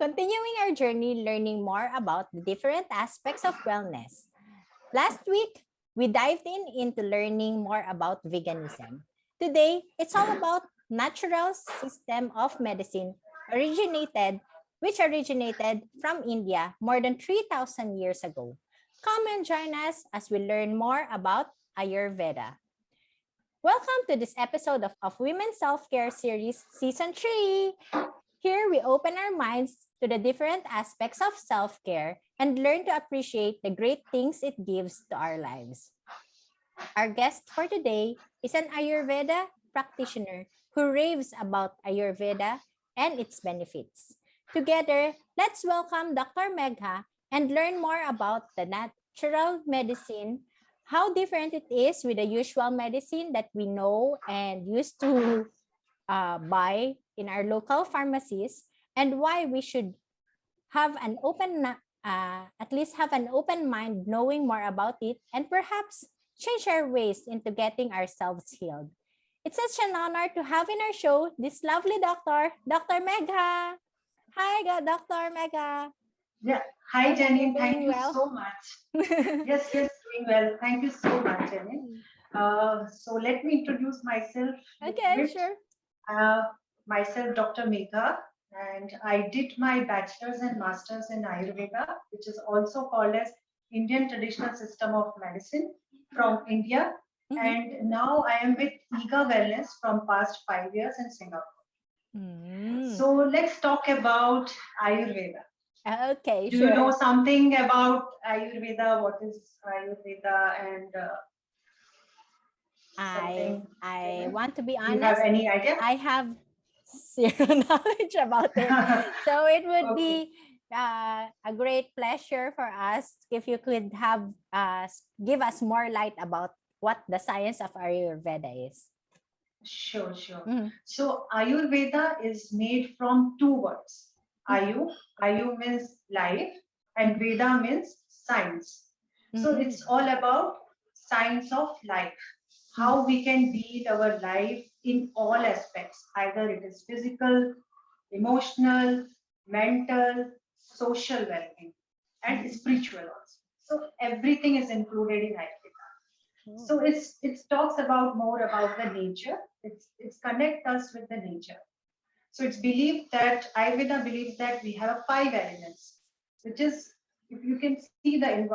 Continuing our journey learning more about the different aspects of wellness. Last week, we dived into learning more about veganism. Today, it's all about natural system of medicine which originated from India more than 3,000 years ago. Come and join us as we learn more about Ayurveda. Welcome to this episode of Women's Self-Care Series Season 3. Here, we open our minds to the different aspects of self-care and learn to appreciate the great things it gives to our lives. Our guest for today is an Ayurveda practitioner who raves about Ayurveda and its benefits. Together, let's welcome Dr. Megha and learn more about the natural medicine, how different it is with the usual medicine that we know and used to buy in our local pharmacies, and why we should have an at least have an open mind knowing more about it, and perhaps change our ways into getting ourselves healed. It's such an honor to have in our show this lovely doctor, Dr. Megha. Hi, Dr. Megha. Yeah. Hi, Jenny. Thank Doing you well? so much. Yes, doing well. Thank you so much, Jenny. So let me introduce myself. Okay, sure. Myself, Dr. Megha, and I did my bachelor's and master's in Ayurveda, which is also called as Indian Traditional System of Medicine from India. And now I am with EGA Wellness from past 5 years in Singapore. So let's talk about Ayurveda. Okay, Do you know something about Ayurveda? What is Ayurveda? And I want to be honest. Do you have any idea? I have zero knowledge about it. So it would be a great pleasure for us if you could have give us more light about what the science of Ayurveda is. Sure. So Ayurveda is made from two words. Ayu means life, and Veda means science. So it's all about science of life, how we can lead our life in all aspects, either it is physical, emotional, mental, social well-being, and spiritual also. So everything is included in Ayurveda. So it talks about more about the nature. It's connect us with the nature. So it's believed that Ayurveda believes that we have 5 elements, which is, if you can see the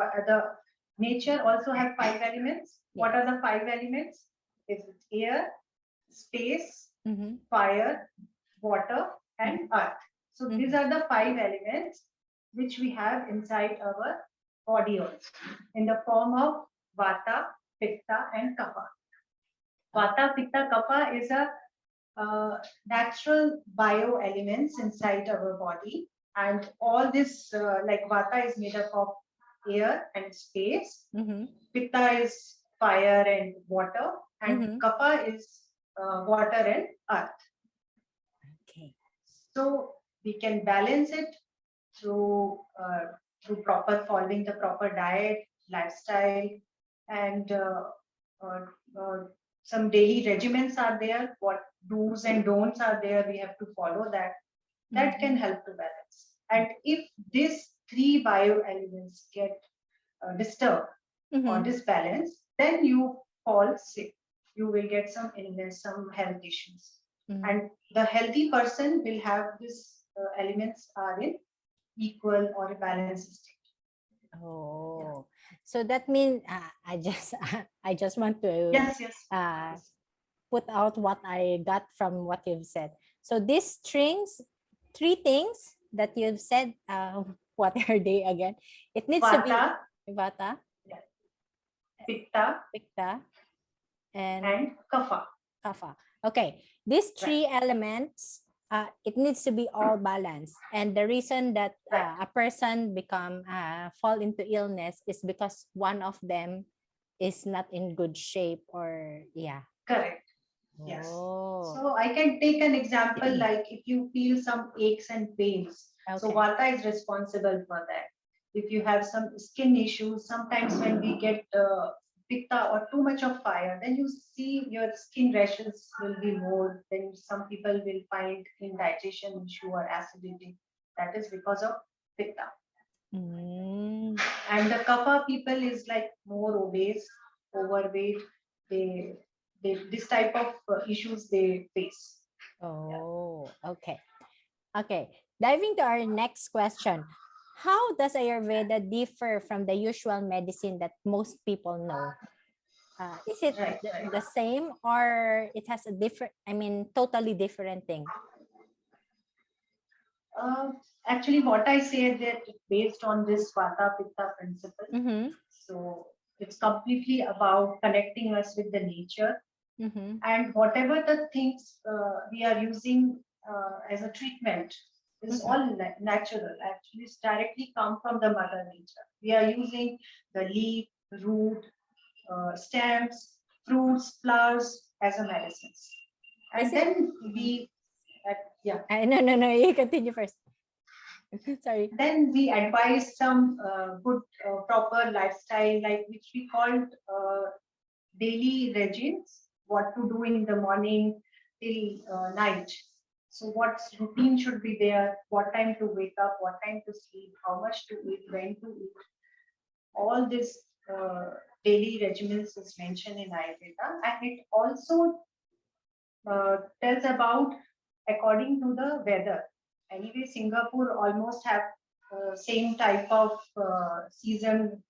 nature also have 5 elements. What are the 5 elements? It's air, space, fire, water, and earth. So these are the 5 elements which we have inside our body also, in the form of Vata, Pitta, and Kapha. Vata, Pitta, Kapha is a natural bio elements inside our body, and all this like Vata is made up of air and space, Pitta is fire and water, and Kapha is water and earth. Okay. So we can balance it through proper following the proper diet, lifestyle, and some daily regimens are there. What do's and don'ts are there, we have to follow that. That can help to balance. And if these 3 bio elements get disturbed or disbalanced, then you fall sick. You will get some illness, some health issues. And the healthy person will have these elements are in equal or balanced state. So that means I just want to put out what I got from what you've said. So these 3 things that you've said, what are they again? It needs to be Vata, Pitta, and Kapha. Okay, these 3 elements, it needs to be all balanced. And the reason that a person fall into illness is because one of them is not in good shape, or Correct. Yes. So I can take an example, like if you feel some aches and pains, so Vata is responsible for that. If you have some skin issues, sometimes when we get pitta or too much of fire, then you see your skin rashes will be more. Then some people will find indigestion issue or acidity. That is because of pitta. And the kapha people is like more obese, overweight. They this type of issues they face. Oh, okay. Okay. Diving to our next question. How does Ayurveda differ from the usual medicine that most people know? Is it Right, right. the same, or it has a different, totally different thing? Uh, Actually, what I say that based on this Vata Pitta principle, so it's completely about connecting us with the nature, and whatever the things we are using as a treatment is all natural. Actually, it's directly come from the mother nature. We are using the leaf, root, stems, fruits, flowers as a medicines, and then we yeah. No, you continue first. Sorry. Then we advise some good proper lifestyle, like which we called daily regimes, what to do in the morning till night. So what routine should be there, what time to wake up, what time to sleep, how much to eat, when to eat. All this daily regimens is mentioned in Ayurveda, and it also tells about according to the weather. Anyway, Singapore almost have same type of season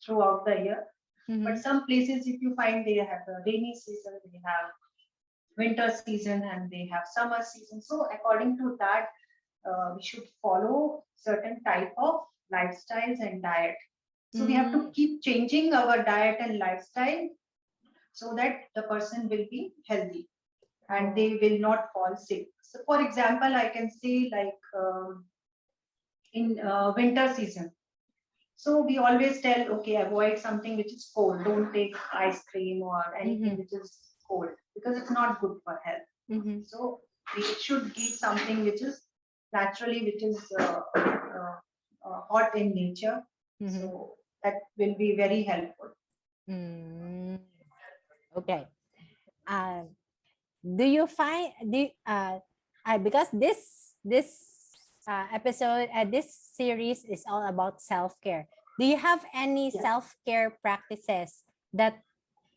throughout the year. But some places, if you find they have a rainy season, they have winter season, and they have summer season. So according to that, we should follow certain type of lifestyles and diet. So we have to keep changing our diet and lifestyle so that the person will be healthy and they will not fall sick. So, for example, I can say like in winter season. So we always tell, okay, avoid something which is cold. Don't take ice cream or anything which is cold because it's not good for health. So we should eat something which is naturally, which is hot in nature. So that will be very helpful. Okay. Do you find because this episode, this series is all about self-care. Do you have any self-care practices that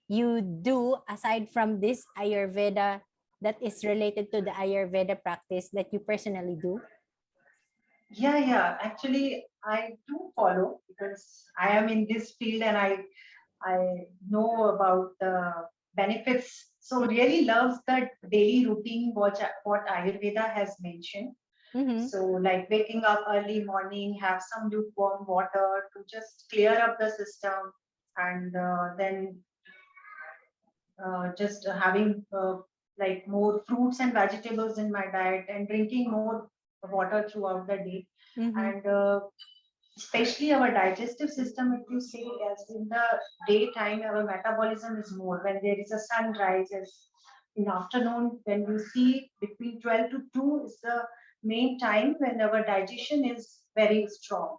you do aside from this Ayurveda that is related to the Ayurveda practice that you personally do? Yeah. Actually, I do follow because I am in this field and I know about the benefits. So really loves the daily routine what Ayurveda has mentioned. So like waking up early morning, have some lukewarm water to just clear up the system, and then just having like more fruits and vegetables in my diet and drinking more water throughout the day. And especially our digestive system, if you say, as in the daytime our metabolism is more when there is a sunrise. As in afternoon, when you see between 12 to 2 is the main time when our digestion is very strong.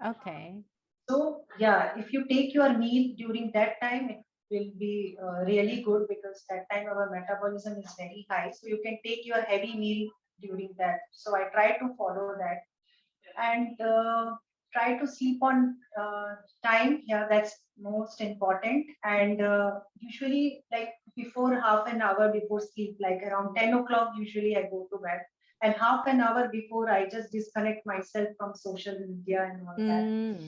Okay. So yeah, if you take your meal during that time, it will be really good because that time our metabolism is very high. So you can take your heavy meal during that. So I try to follow that, and try to sleep on time. Yeah, that's most important. And usually like before, half an hour before sleep, like around 10 o'clock usually I go to bed, and half an hour before I just disconnect myself from social media and all that.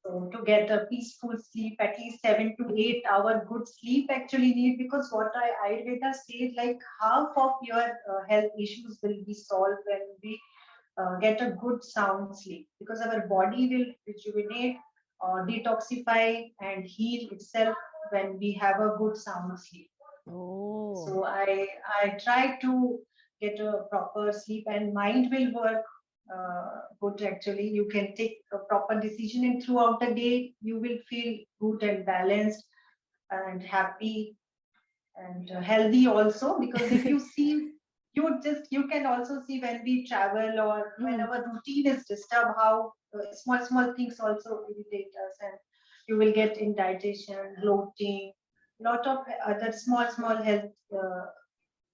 So to get a peaceful sleep, at least 7 to 8 hour good sleep actually need, because what Ayurveda says, like half of your health issues will be solved when we get a good sound sleep, because our body will rejuvenate, detoxify and heal itself when we have a good sound sleep. So I try to get a proper sleep, and mind will work good. Actually, you can take a proper decision, and throughout the day you will feel good and balanced and happy and healthy also. Because if you see, you can also see when we travel or when our routine is disturbed, how small things also irritate us. And You will get indigestion, bloating, lot of other small health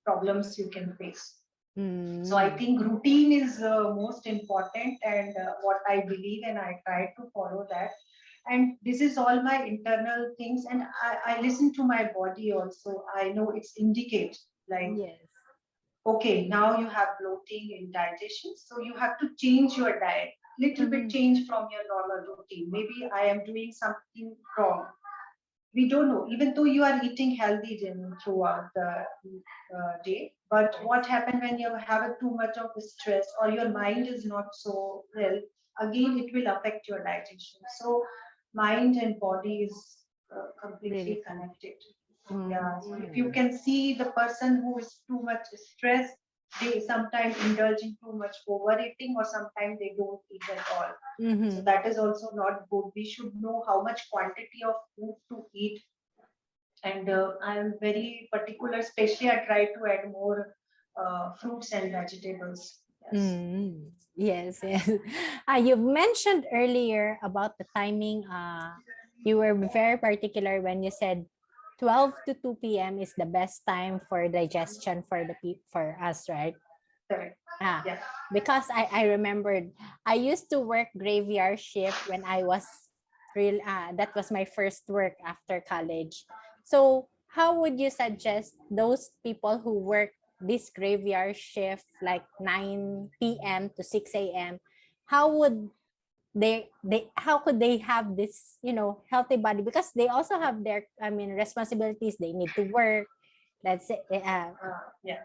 problems you can face. So I think routine is most important, and what I believe, and I try to follow that. And this is all my internal things, and I listen to my body also. I know it's indicate like, Yes. okay, now you have bloating, indigestion, so you have to change your diet. Little bit change from your normal routine. Maybe I am doing something wrong. We don't know, even though you are eating healthy throughout the day. But what happens when you have too much of stress or your mind is not so well? Again, it will affect your digestion. So, mind and body is Really completely come. connected. Yeah. So if you can see the person who is too much stressed, they sometimes indulge in too much overeating, or sometimes they don't eat at all. So that is also not good. We should know how much quantity of food to eat. And I am very particular, especially I try to add more fruits and vegetables. Yes. Yes, yes. You mentioned earlier about the timing. You were very particular when you said 12 to 2 p.m. is the best time for digestion for for us, right? Correct. Ah, Yeah. because I remembered I used to work graveyard shift when I was that was my first work after college. So how would you suggest those people who work this graveyard shift like 9 p.m. to 6 a.m. how would they how could they have this, healthy body, because they also have their, responsibilities, they need to work, let's say, Yeah.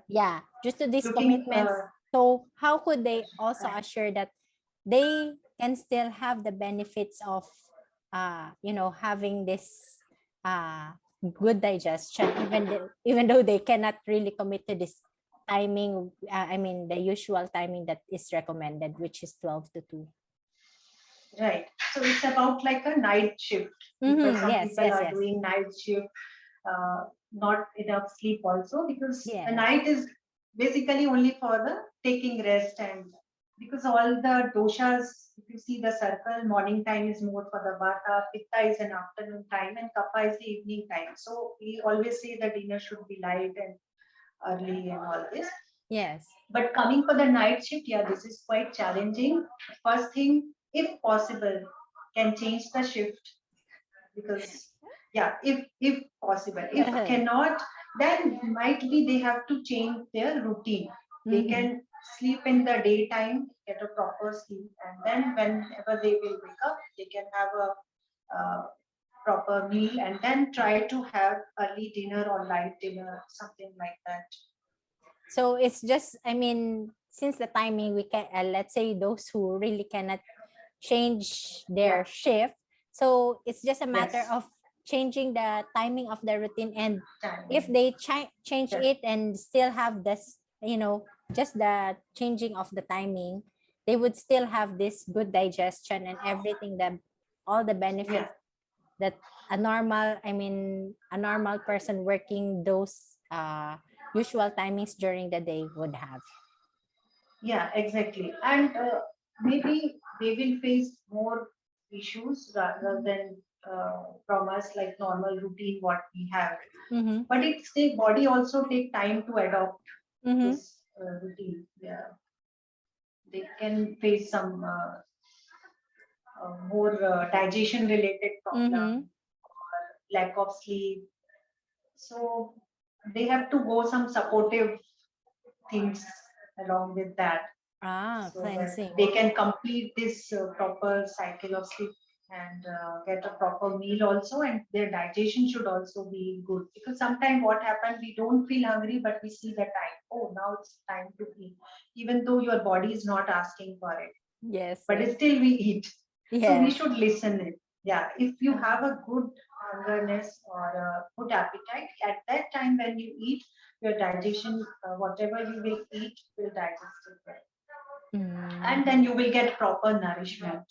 yeah, just to these Looking. commitments. So how could they also assure that they can still have the benefits of having this good digestion, even though they cannot really commit to this timing, the usual timing that is recommended, which is 12 to 2. Right. So it's about like a night shift. People, some Yes, people yes, are yes, doing night shift, not enough sleep also, because the yes. night is basically only for the taking rest. And because all the doshas, if you see the circle, morning time is more for the vata, pitta is an afternoon time, and kapha is the evening time. So we always say the dinner should be light and early and all this. Yes. But coming for the night shift, yeah, this is quite challenging. First thing, if possible, can change the shift, because yeah, if possible. If cannot, then might be they have to change their routine. They can sleep in the daytime, get a proper sleep, and then whenever they will wake up, they can have a proper meal, and then try to have early dinner or light dinner, something like that. So it's just, since the timing, we can, let's say those who really cannot change Yeah. their shift. So it's just a matter Yes. of changing the timing of the routine. And if Timing. they change Yeah. it and still have this, just the changing of the timing, they would still have this good digestion and everything, that all the Yeah. benefits that a normal person working those usual timings during the day would have. Yeah, exactly. And maybe they will face more issues rather than from us, like normal routine what we have. But it's the body also take time to adopt this routine. Yeah, they can face some more digestion related problem, lack of sleep. So they have to go some supportive things along with that, so that Cleansing. they can complete this proper cycle of sleep, and get a proper meal also, and their digestion should also be good, because sometimes what happens, we don't feel hungry, but we see the time, oh, now it's time to eat, even though your body is not asking for it, Yes, but yes. still we eat. So we Yes. should listen it. Yeah, if you have a good hungerness or a good appetite, at that time when you eat, your digestion, whatever you will eat, will digest it well, and then you will get proper nourishment.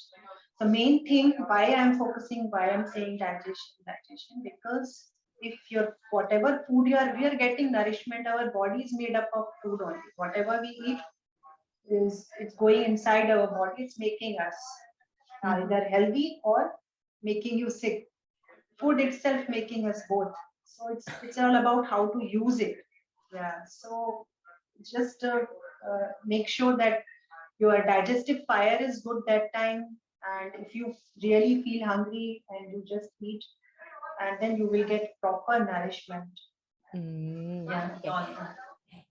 The main thing why I'm focusing, why I'm saying digestion, because if your whatever food we are getting nourishment, our body is made up of food only. Whatever we eat is it's going inside our body, it's making us either healthy or making you sick. Food itself making us both. So it's all about how to use it. Yeah. So just make sure that your digestive fire is good that time, and if you really feel hungry and you just eat, and then you will get proper nourishment. Yeah. Okay.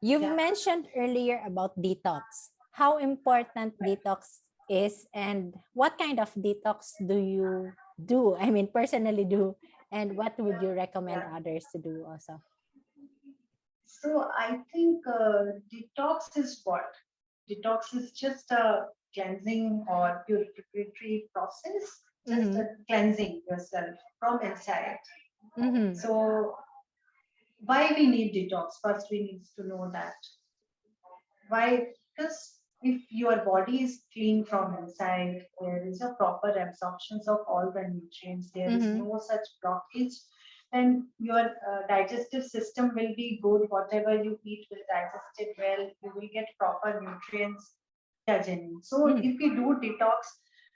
You've Yeah. mentioned earlier about detox. How important detox is, and what kind of detox do you do? I mean, personally do, and what would you recommend Yeah. others to do also? So I think detox is what? Detox is just a cleansing or purificatory process, just a cleansing yourself from inside. So why we need detox? First, we need to know that. Why? Because if your body is clean from inside, there is a proper absorption of all the nutrients, there is no such blockage, then your digestive system will be good. Whatever you eat will digest it well. You will get proper nutrients. Yeah, Jenny. So if we do detox,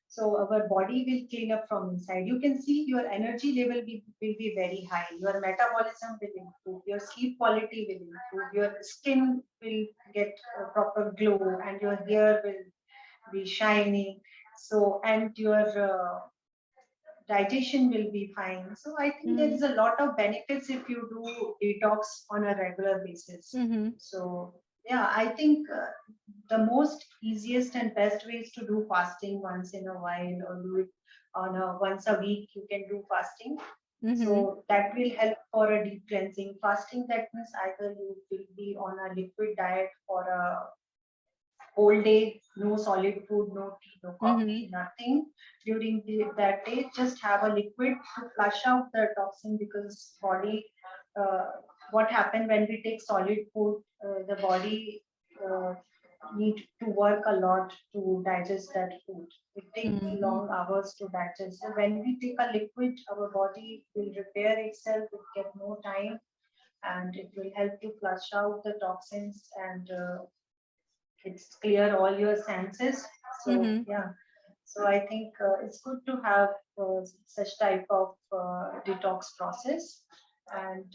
so our body will clean up from inside. You can see your energy level will be very high. Your metabolism will improve. Your sleep quality will improve. Your skin will get a proper glow, and your hair will be shiny. So, and your digestion will be fine. So I think there is a lot of benefits if you do detox on a regular basis. So yeah, I think the most easiest and best way is to do fasting once in a while, or do it on a once a week. You can do fasting. So that will help for a deep cleansing. Fasting, that means either you will be on a liquid diet for a whole day, no solid food, no tea, no coffee, nothing during that day. Just have a liquid to flush out the toxin, because body, uh, what happened when we take solid food, the body uh, need to work a lot to digest that food. It takes long hours to digest. So when we take a liquid, our body will repair itself, it get more time, and it will help to flush out the toxins, and it's clear all your senses. So yeah, so I think it's good to have such type of detox process. And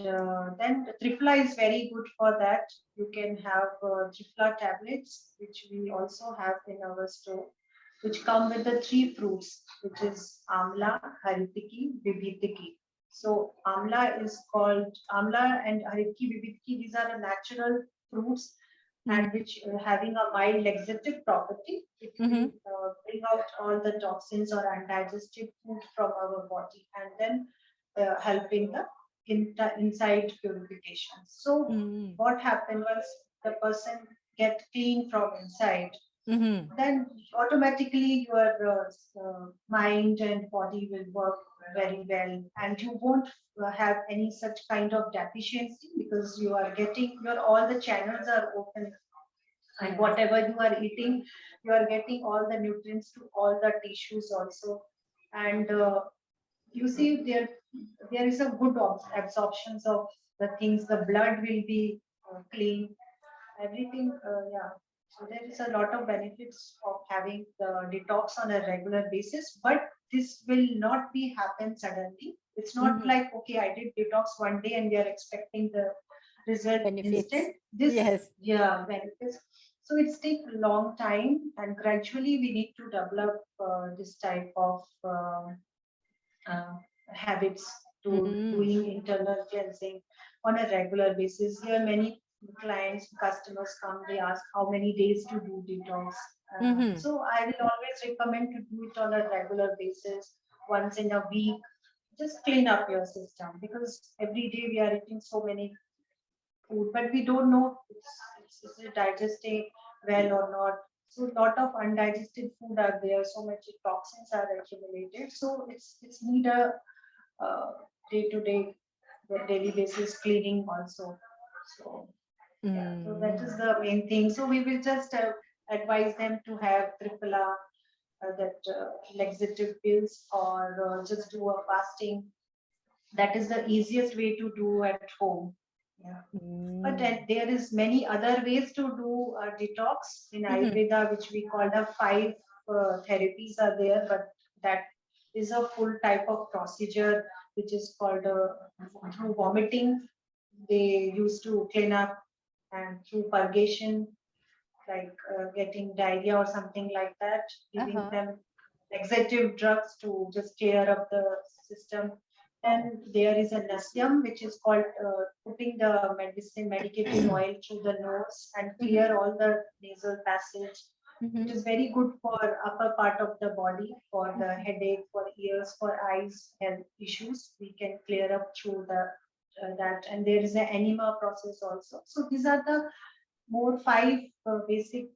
then the tripla is very good for that. You can have tripla tablets, which we also have in our store, which come with the three fruits, which is amla, haritiki, vibhitiki. So amla is called amla and haritiki, vibhitiki. These are the natural fruits, and which having a mild laxative property. It will bring out all the toxins or undigested food from our body, and then help in the inside purification. So what happens once the person get clean from inside, then automatically your mind and body will work very well, and you won't have any such kind of deficiency, because you are getting your all the channels are open, and whatever you are eating, you are getting all the nutrients to all the tissues also. And you see there is a good absorptions of the things. The blood will be clean, everything. Yeah, so there is a lot of benefits of having the detox on a regular basis, but this will not be happen suddenly. It's not like, okay, I did detox one day and we are expecting the result Benefits. instant. This, Yes. yeah, benefits. So it's take a long time, and gradually we need to develop this type of uh, habits to doing internal cleansing on a regular basis. Here, many clients, customers come, they ask how many days to do detox. So I will always recommend to do it on a regular basis, once in a week. Just clean up your system, because every day we are eating so many food, but we don't know is it digesting well or not. So a lot of undigested food are there. So much toxins are accumulated. So it's need a day to day, daily basis cleaning also. So yeah, so that is the main thing. So we will just advise them to have AAA, that laxative pills, or just do a fasting. That is the easiest way to do at home. Yeah. But there is many other ways to do detox in Ayurveda, which we call the five therapies are there. But that is a full type of procedure which is called through vomiting. They used to clean up, and through purgation, like getting diarrhea or something like that, giving them laxative drugs to just clear up the system. Then there is a nasyam, which is called putting the medicated oil through the nose and clear all the nasal passage. It is very good for upper part of the body, for the headache, for ears, for eyes health issues. We can clear up through the that, and there is an enema process also. So these are the more five basic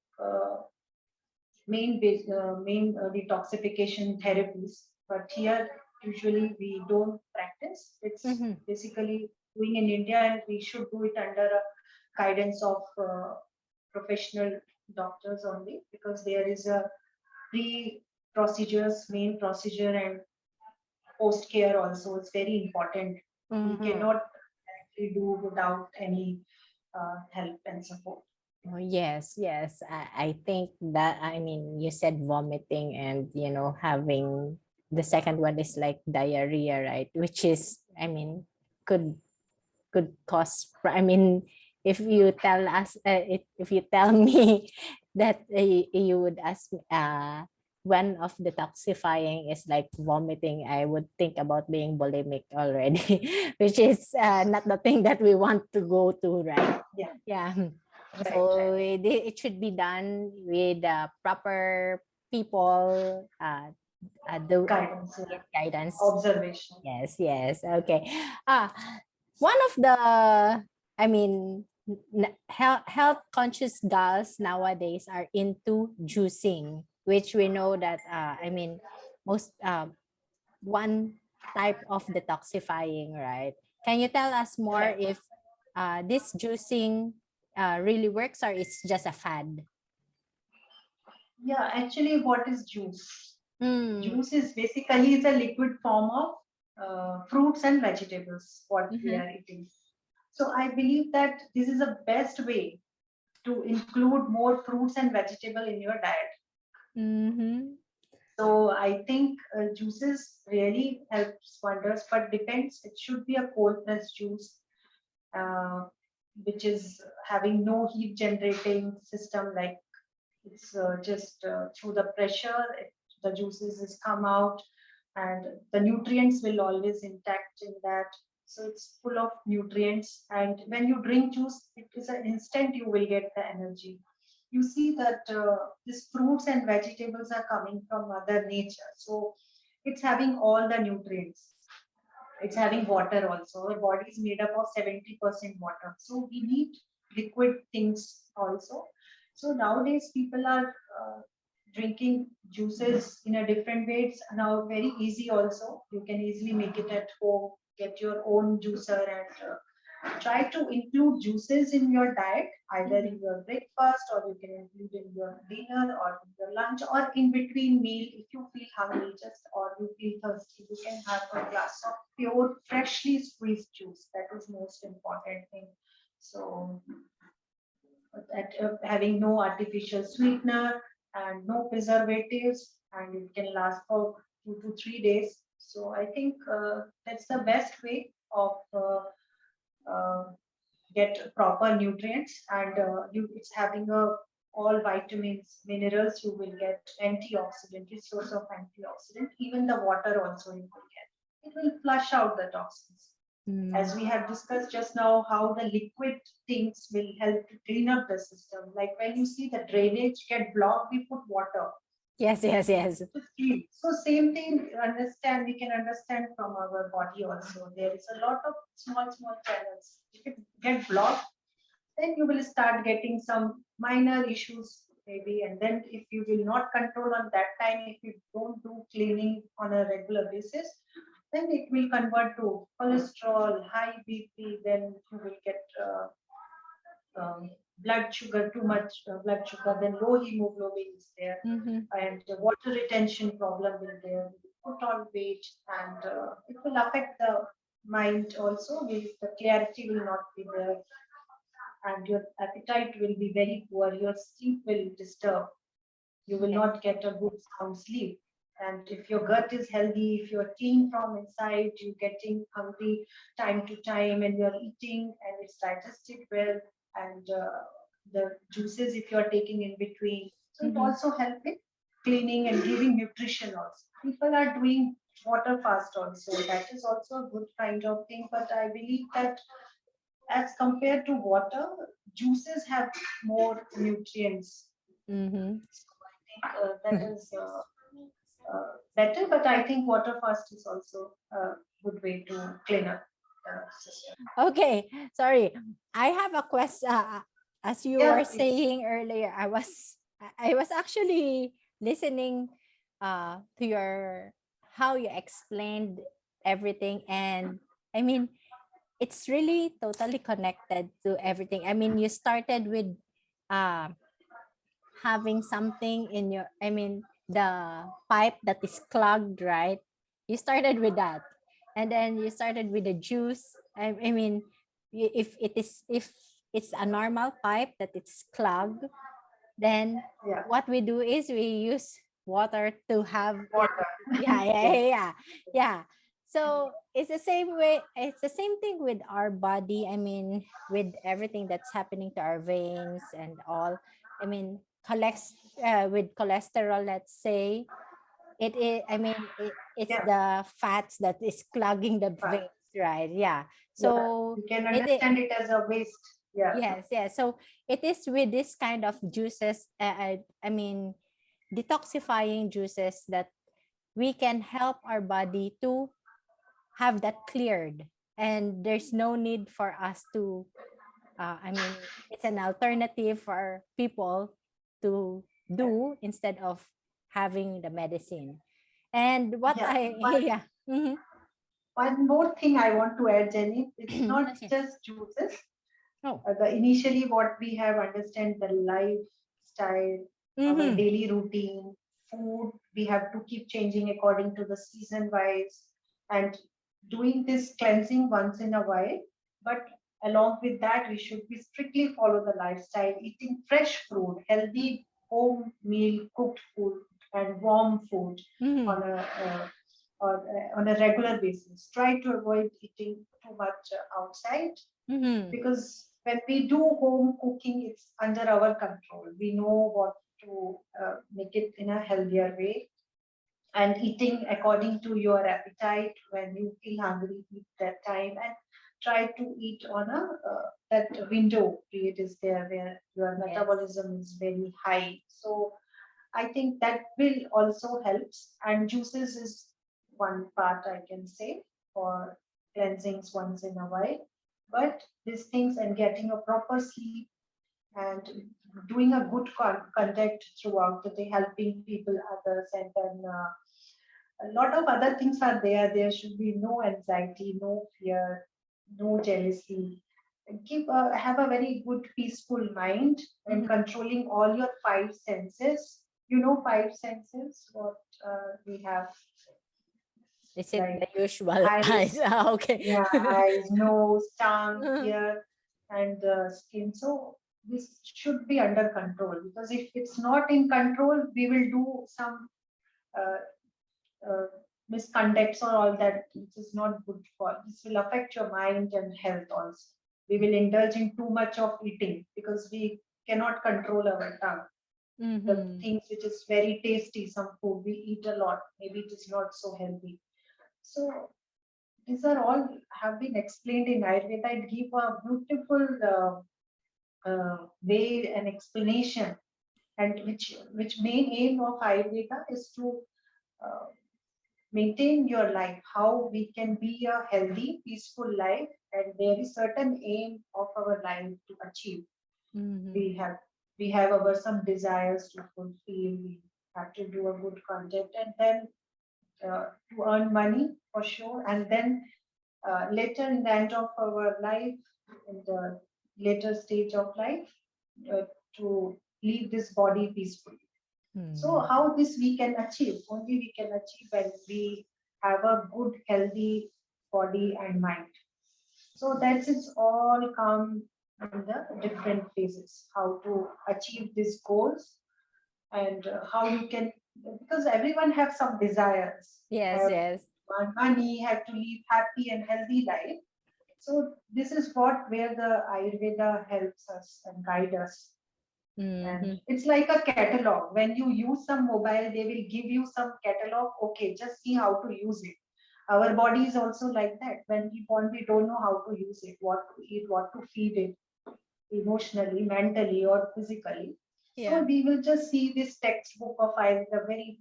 main detoxification therapies. But here usually we don't practice. It's basically doing in India, and we should do it under a guidance of professional doctors only, because there is a pre procedures, main procedure, and post care also. It's very important. We cannot actually do without any help and support. Oh, yes, yes. I think that, I mean, you said vomiting and, having the second one is like diarrhea, right? Which is, I mean, could cause, I mean, if you tell us, if you tell me that you would ask one of detoxifying is like vomiting, I would think about being bulimic already, which is not the thing that we want to go to, right? Yeah. Yeah. Right, So right. it should be done with proper people, the Guidance, guidance. observation. Yes, yes. Okay. One of the, I mean, health conscious gals nowadays are into juicing, which we know that, I mean, most one type of detoxifying, right? Can you tell us more Right. if this juicing really works, or it's just a fad? Yeah, actually, what is juice? Mm. Juice is basically is a liquid form of fruits and vegetables, what we Mm-hmm. are eating. So I believe that this is the best way to include more fruits and vegetable in your diet. Mm-hmm. So I think juices really helps wonders, but depends. It should be a cold pressed juice, uh, which is having no heat generating system, like it's just through the pressure, the juices is come out, and the nutrients will always intact in that. So it's full of nutrients, and when you drink juice, it is an instant you will get the energy. You see that these fruits and vegetables are coming from mother nature, so it's having all the nutrients. It's having water also. Our body is made up of 70% water, so we need liquid things also. So nowadays people are drinking juices in a different way. It's now very easy also. You can easily make it at home, get your own juicer, and try to include juices in your diet, either in your breakfast, or you can include in your dinner or in your lunch, or in between meal. If you feel hungry, just or you feel thirsty, you can have a glass of pure freshly squeezed juice. That is most important thing. So that having no artificial sweetener and no preservatives, and it can last for 2 to 3 days. So I think that's the best way of uh, get proper nutrients, and it's having a all vitamins, minerals. You will get antioxidant, it's source of antioxidant. Even the water also you will get. It will flush out the toxins. As we have discussed just now, how the liquid things will help to clean up the system. Like when you see the drainage get blocked, we put water. Yes, yes, yes. So same thing, understand, we can understand from our body also. There is a lot of small channels. If it get blocked, then you will start getting some minor issues maybe. And then if you will not control on that time, if you don't do cleaning on a regular basis, then it will convert to cholesterol, high BP, then you will get blood sugar, too much blood sugar, then low hemoglobin is there, and the water retention problem will there, put on weight, and it will affect the mind also. The clarity will not be there, and your appetite will be very poor. Your sleep will disturb. You will Yes. not get a good sound sleep. And if your gut is healthy, if you're clean from inside, you're getting hungry time to time and you're eating and it's digested well, and the juices if you're taking in between. So it also helps in cleaning and giving nutrition also. People are doing water fast also. That is also a good kind of thing. But I believe that as compared to water, juices have more nutrients. Mm-hmm. So I think that is better. But I think water fast is also a good way to clean up the system. Okay, sorry. I have a question. As you Yeah, were please. saying earlier, I was actually listening to your how you explained everything, and I mean it's really totally connected to everything. I mean, you started with uh having something in your, I mean, the pipe that is clogged, right? You started with that. And then you started with the juice. I mean, if it's a normal pipe that it's clogged, then Yeah, what we do is we use water to have it. water. Yeah, yeah, Yes. yeah, yeah. Yeah. So it's the same way, it's the same thing with our body. I mean, with everything that's happening to our veins and all. I mean, with cholesterol, let's say, it is, I mean, it's Yeah, the fats that is clogging the fine. veins, right? Yeah. Yeah, So we can it is. understand it as a waste. Yeah, Yes, yes. So it is with this kind of juices, I mean, detoxifying juices, that we can help our body to have that cleared. And there's no need for us to, I mean, it's an alternative for people to do instead of having the medicine. And what yeah. I, yeah. Mm-hmm. One more thing I want to add, Jenny. It's not Yes, yes. just juices. Oh. The initially what we have understand the lifestyle, our Mm-hmm. daily routine, food. We have to keep changing according to the season wise, and doing this cleansing once in a while. But along with that, we should be strictly follow the lifestyle, eating fresh fruit, healthy home meal cooked food, and warm food Mm-hmm. on a on a regular basis. Try to avoid eating too much outside, Mm-hmm. because when we do home cooking, it's under our control. We know what to make it in a healthier way, and eating according to your appetite. When you feel hungry, eat that time, and try to eat on a that window period is there where your Yes. metabolism is very high. So I think that will also helps. And juices is one part I can say for cleansings once in a while. But these things and getting a proper sleep and doing a good contact throughout the day, helping people, others, and then a lot of other things are there. There should be no anxiety, no fear, no jealousy. Keep have a very good peaceful mind and Mm-hmm. controlling all your five senses. You know, five senses. What we have, Is it the like usual eyes? eyes, Okay. yeah, eyes, nose, tongue, ear, and skin. So this should be under control, because if it's not in control, we will do some uh, uh, misconducts or all that, which is not good for. This will affect your mind and health also. We will indulge in too much of eating because we cannot control our tongue. The Mm-hmm. things which is very tasty, some food we eat a lot, maybe it is not so healthy. So these are all have been explained in Ayurveda. It give a beautiful way and explanation, and which main aim of Ayurveda is to uh, maintain your life, how we can be a healthy, peaceful life, and there is certain aim of our life to achieve. Mm-hmm. We have we have our some desires to fulfill. We have to do a good content, and then to earn money for sure, and then later in the end of our life, in the later stage of life, uh, to leave this body peacefully. So Mm-hmm. how this we can achieve? Only we can achieve when we have a good, healthy body and mind. So that's it's all come in the different phases. How to achieve these goals, and how you can because everyone have some desires, Yes, have yes. money, have to live happy and healthy life. So this is what where the Ayurveda helps us and guide us. And Mm-hmm. it's like a catalog. When you use some mobile, they will give you some catalog. Okay, just see how to use it. Our body is also like that. When we want, we don't know how to use it, what to eat, what to feed it, emotionally, mentally, or physically. So Yeah. we will just see this textbook of the very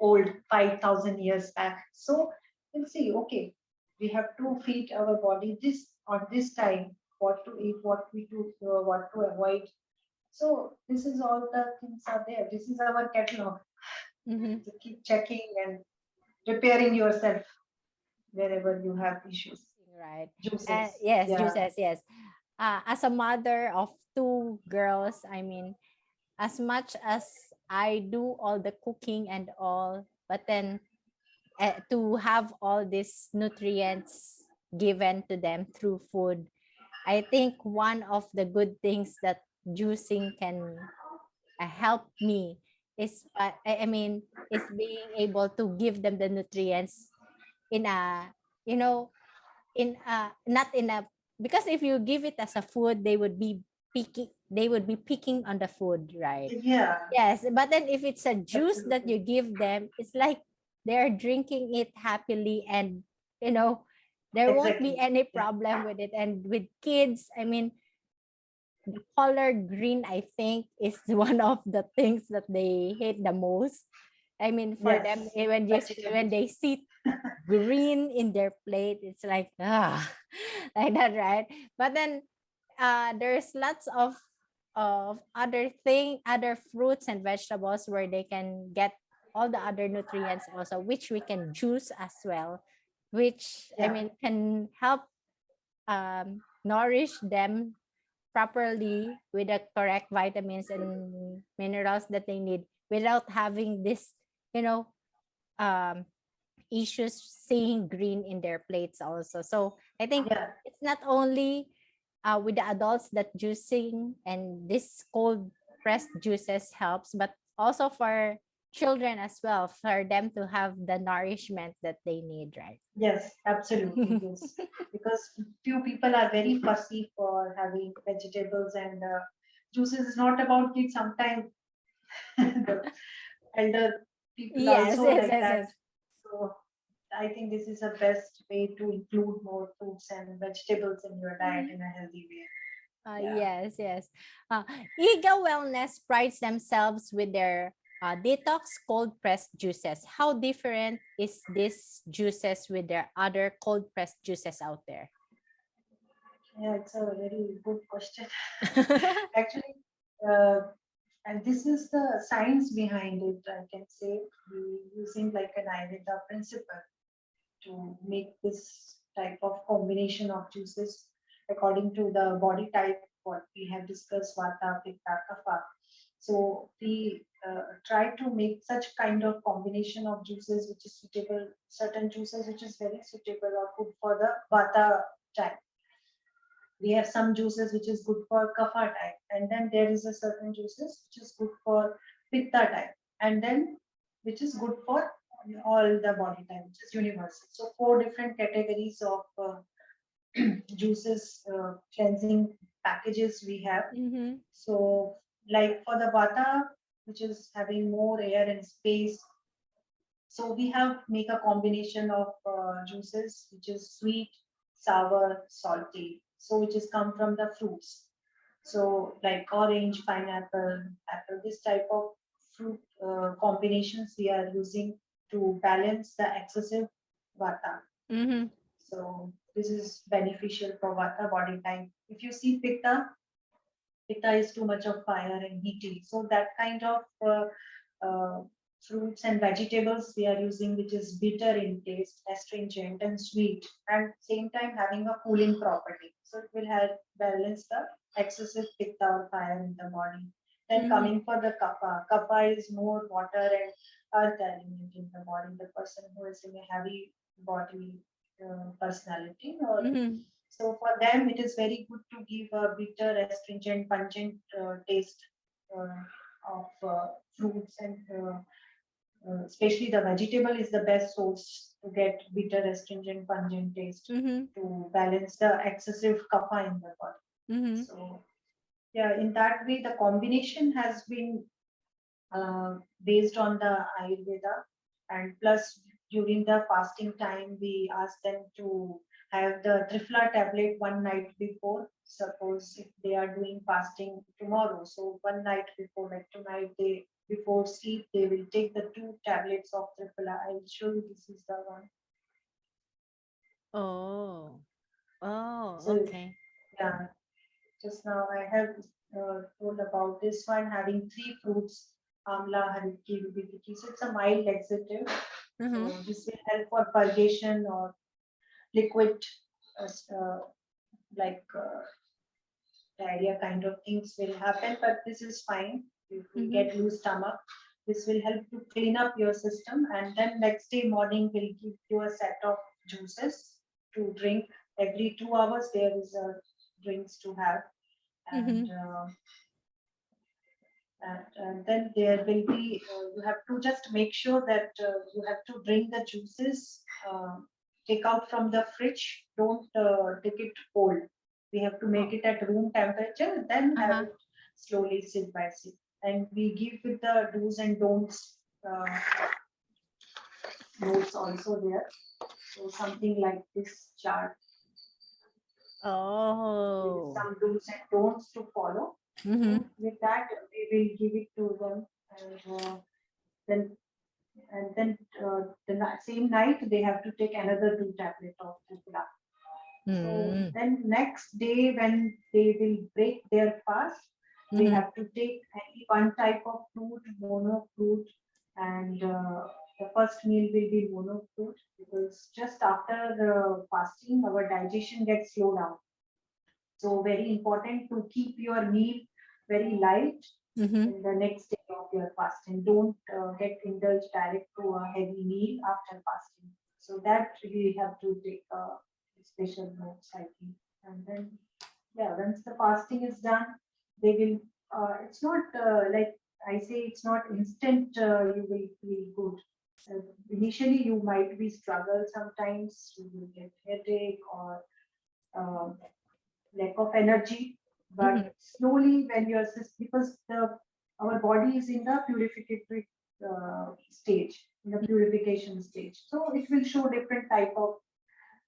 old 5,000 years back. So we'll see, okay, we have to feed our body this on this time, what to eat, what to avoid. So this is all the things are there. This is our catalog. Mm-hmm. So keep checking and preparing yourself wherever you have issues. Right. Juices. Yes, Yeah. juices, yes. As a mother of two girls, I mean, as much as I do all the cooking and all, but then to have all these nutrients given to them through food, I think one of the good things that juicing can help me is, I mean, is being able to give them the nutrients in a, you know, in a, not in a, because if you give it as a food, they would be picking on the food, right? Yeah, Yes, but then if it's a juice that absolutely. you give them, it's like they're drinking it happily, and you know there won't be Exactly. any Yeah. problem with it. And with kids, I mean, the color green, I think, is one of the things that they hate the most. I mean, for them, Yes. when Vegetables. they see green in their plate, it's like like that, right? But then there's lots of other fruits and vegetables where they can get all the other nutrients also, which we can juice as well, which I Yeah. mean can help nourish them properly with the correct vitamins and minerals that they need without having this, you know, um, issues seeing green in their plates also. So I think Yeah. it's not only with the adults that juicing and this cold pressed juices helps, but also for children as well, for them to have the nourishment that they need, right? Yes, absolutely. Yes. Because few people are very fussy for having vegetables and juices. Is not about kids. Sometimes the elder people Yes, also yes, like yes, that. yes. So I think this is the best way to include more fruits and vegetables in your diet in a healthy way. Yeah. Yes, yes. EGA Wellness prides themselves with their detox cold pressed juices. How different is this juices with their other cold pressed juices out there? Yeah, it's a very good question. Actually, uh, and this is the science behind it, I can say, using like an Ayurveda principle to make this type of combination of juices according to the body type, what we have discussed, Vata, Pitta, Kapha. So we try to make such kind of combination of juices which is suitable, certain juices which is very suitable or good for the Vata type. We have some juices which is good for kapha type, and then there is a certain juices which is good for pitta type, and then which is good for all the body type, which is universal. So four different categories of juices, cleansing packages we have. Mm-hmm. So like for the vata, which is having more air and space, so we have make a combination of juices which is sweet, sour, salty. So which is come from the fruits. So like orange, pineapple, apple, this type of fruit combinations we are using to balance the excessive vata. Mm-hmm. So this is beneficial for vata body type. If you see pitta, pitta is too much of fire and heaty. So that kind of uh, fruits and vegetables we are using, which is bitter in taste, astringent and sweet, and same time having a cooling property. So it will help balance the excessive pitta or fire in the body. Then Mm-hmm. coming for the kapha, kapha is more water and earth element in the body. The person who is in a heavy body personality or Mm-hmm. so for them, it is very good to give a bitter, astringent, pungent taste of fruits and especially the vegetable is the best source to get bitter, astringent, pungent taste to balance the excessive kapha in the body. So yeah, in that way, the combination has been based on the Ayurveda, and plus during the fasting time, we ask them to have the Trifla tablet one night before. Suppose if they are doing fasting tomorrow, so one night before, like tonight, they before sleep, they will take the 2 tablets of Trifla. I'll show you. This is the one. Oh, oh, So okay. yeah, just now I have told about this one having 3 fruits, amla, hariki, vibhiti. So it's a mild laxative. So this will help for purgation or liquid, uh, uh, like diarrhea kind of things will happen, but this is fine. If you get loose stomach, this will help to clean up your system, and then next day morning will give you a set of juices to drink every 2 hours. There is a drinks to have, and and then there will be you have to just make sure that you have to drink the juices, take out from the fridge, don't take it cold. We have to make it at room temperature, then have it slowly sip by sip, and we give with the do's and don'ts notes also there. So something like this chart with Oh. some do's and don'ts to follow. So with that, we will give it to them, then and then same night they have to take another 2 tablets of Tripura. So then next day when they will break their fast, they have to take only one type of fruit, mono fruit, and the first meal will be mono fruit, because just after the fasting our digestion gets slowed down. So very important to keep your meal very light in the next day of your fasting. Don't get indulged direct to a heavy meal after fasting. So that we have to take special notes, I think. And then, yeah, once the fasting is done, they will. It's not like I say. It's not instant. You will feel good. Initially, you might be struggle sometimes. You will get headache or uh, lack of energy, but slowly when your system, because the our body is in the purificatory stage, in the purification stage, so it will show different type of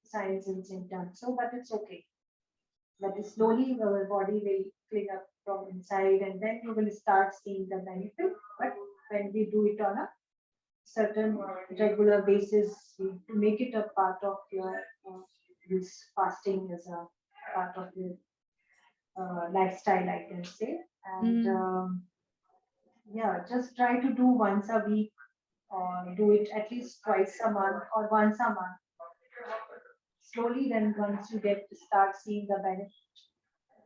signs and symptoms. So, but it's okay. But slowly our body will clean up from inside, and then you will start seeing the benefit. But when we do it on a certain regular basis, to make it a part of your this fasting as a part of your lifestyle, I can say. And yeah, just try to do once a week, or do it at least twice a month or once a month. Slowly, then once you get to start seeing the benefit,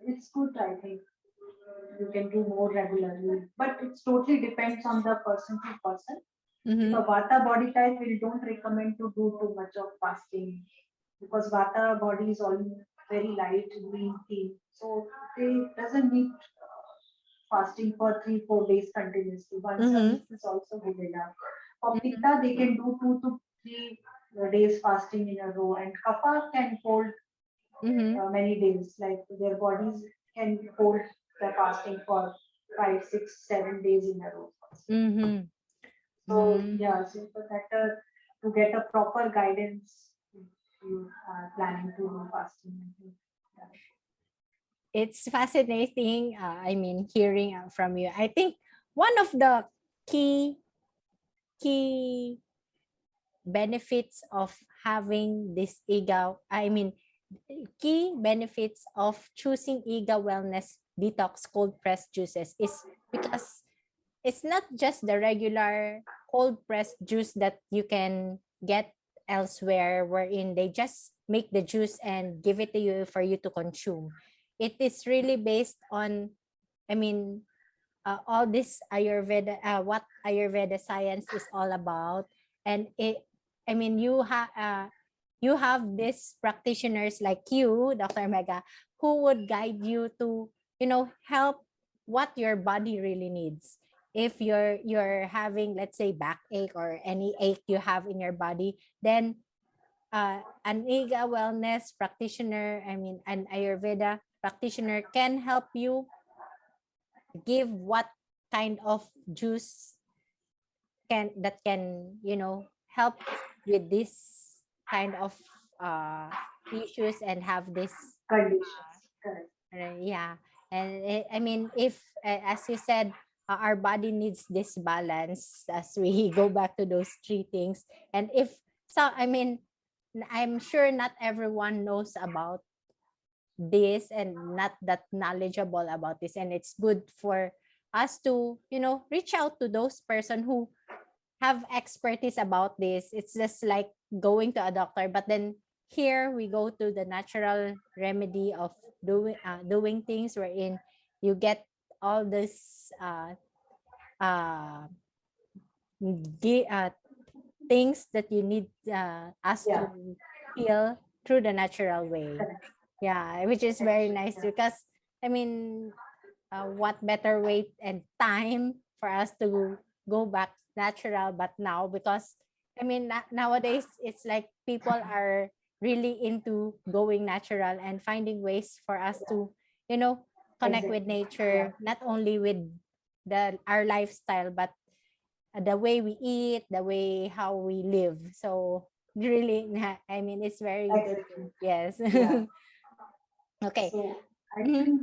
it's good, I think. You can do more regularly, but it totally depends on the person to person. If a Vata body type, we don't recommend to do too much of fasting, because Vata body is all very light, green, thin. So they doesn't need fasting for 3-4 days continuously. Once a week is also good enough. For Pitta, they can do 2 to 3 days fasting in a row, and Kapha can hold many days. Like their bodies can hold the fasting for 5, 6, 7 days in a row. So yeah, so for that to get a proper guidance, you are planning to do fasting. Yeah. It's fascinating. I mean, hearing from you. I think one of the key benefits of having this EGA, I mean, key benefits of choosing EGA Wellness Detox cold pressed juices is because it's not just the regular cold pressed juice that you can get elsewhere, wherein they just make the juice and give it to you for you to consume. It is really based on, I mean, all this Ayurveda, what Ayurveda science is all about. And I mean, you have these practitioners like you, Dr. Megha, who would guide you to, help what your body really needs. if you're having, let's say, backache or any ache you have in your body, then an EGA wellness practitioner, I mean an Ayurveda practitioner, can help you give what kind of juice can help with this kind of uh issues and have this Conditions. Correct. yeah. And I mean, if as you said, our body needs this balance as we go back to those three things. And if so, I mean, I'm sure not everyone knows about this and not that knowledgeable about this, and it's good for us to reach out to those person who have expertise about this. It's just like going to a doctor, but then here we go to the natural remedy of doing things wherein you get all this uh, things that you need us Yeah. to heal through the natural way. Correct. Yeah, which is very Actually, nice yeah. because I mean, what better way and time for us to go back natural, but now, because I mean, nowadays it's like people are really into going natural and finding ways for us Yeah. to connect with Exactly. Yeah. nature, not only with our lifestyle, but the way we eat, the way how we live. So really, I mean, it's very good Exactly. to, yes. Yeah. Okay. So I Mhm. think,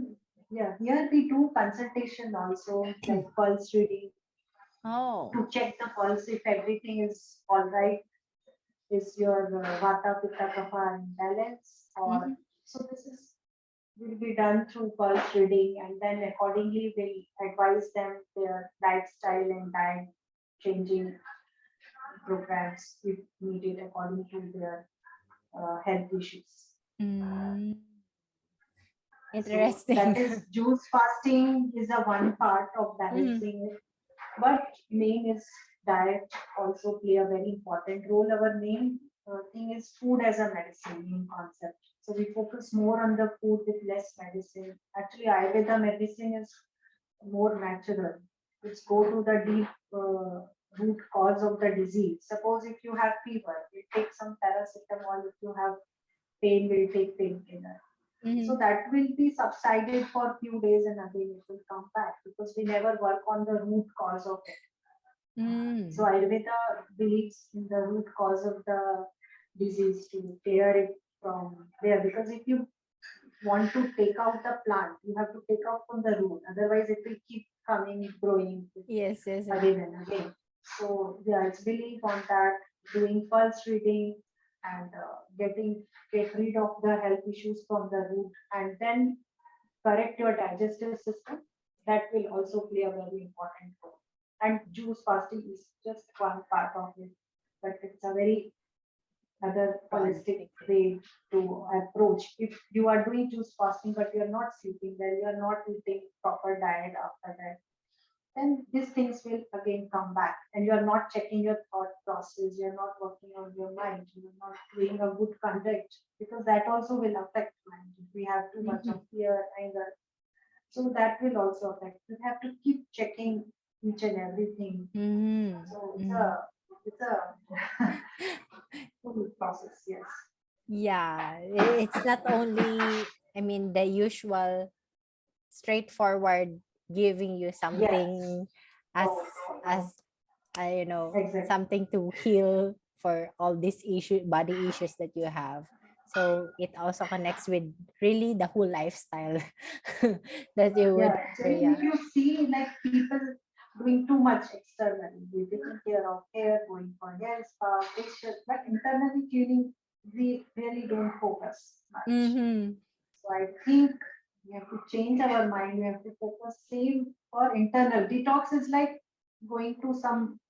yeah, here we do consultation also, like pulse reading, Oh. to check the pulse if everything is all right. Is your vata, pitta, kapha in balance? Or Mhm. so this is will be done through pulse reading, and then accordingly we'll advise them their lifestyle and diet changing programs if needed according to their health issues. Mm. So that Interesting. is juice fasting is a one part of Mhm. balancing it, but main is diet also play a very important role. Our main thing is food as a medicine, main concept. So we focus more on the food with less medicine. Actually, Ayurveda medicine is more natural. Let's go to the deep root cause of the disease. Suppose if you have fever, you take some paracetamol. If you have pain, will take painkiller. So Mhm. that will be subsided for a few days and again it will come back because we never work on the root cause of it. So Mm. Ayurveda believes in the root cause of the disease to clear it from there. Because if you want to take out the plant, you have to take out from the root. Otherwise, it will keep coming, growing Yes, yes, yes. again and again. So yeah, it's belief on that, doing pulse reading and get rid of the health issues from the root, and then correct your digestive system. That will also play a very important role. And juice fasting is just one part of it, but it's a very other Broad. holistic way to approach. If you are doing juice fasting but you're not sleeping well, you're not eating proper diet after that, then these things will again come back and you're not checking your thought process, you're not working on your mind, you're not doing a good conduct, because that also will affect mind. If we have too much Mhm. of fear, anger, so that will also affect. You have to keep checking each and everything. Mhm. So Mhm. it's a full process, yes. Yeah, it's not only, I mean, the usual straightforward giving you Yes. something as No, no, no. as Exactly. something to heal for all these body issues that you have. So it also connects with really the whole lifestyle that you Yeah, would, actually, yeah. if you see like people doing too much externally, they taking care of hair, going for hair spa, facial, but internally cleaning, we really don't focus much. Mm-hmm. So I think we have to change our mind. We have to focus same for internal. Detox is like going to some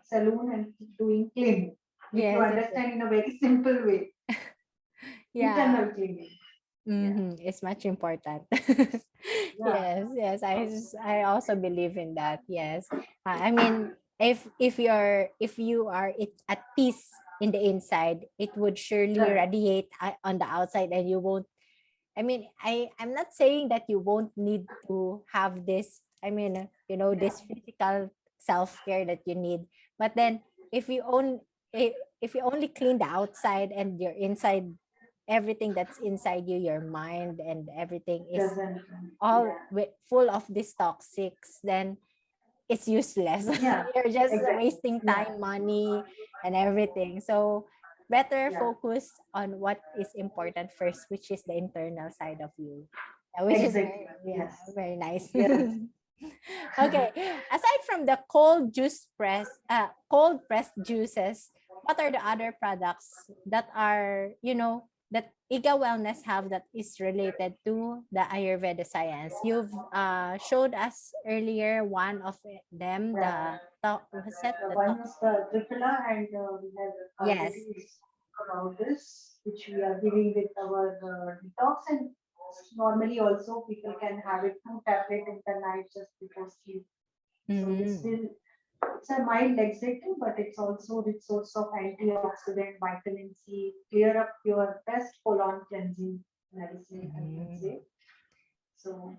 saloon and doing cleaning. If you Yes, yes, yes. understand in a very simple way, Yeah. internal cleaning. Yeah, Mm-hmm. It's much important. yeah, Yes, yes. I also believe in that. Yes. I mean, if you are at peace in the inside, it would surely correct. radiate on the outside, and you won't. I mean, I'm not saying that you won't need to have this I mean, this physical self-care that you need. But then if you own if you only clean the outside and your inside, everything that's inside you, your mind and everything is Doesn't. all Yeah. full of these toxics, then it's useless. Yeah. You're just Exactly. wasting Yeah. time, money, and everything. So better Yeah. focus on what is important first, which is the internal side of you. Which is Exactly. very, yeah, Yes. very nice. Yes. Okay. Aside from the cold pressed juices, what are the other products that are, that EGA Wellness have that is related to the Ayurveda science? You've showed us earlier one of them, Yeah. the was that The the one tox? is the Triphala, and we have Yes. already spoken about this, which we are giving with our detox. And normally also people can have it 2 tablets in the night just before sleep. So this Mm-hmm. will, it's a mild laxative, but it's also the source of antioxidant, vitamin C, clear up your best colon cleansing medicine, I can Mm-hmm. say. So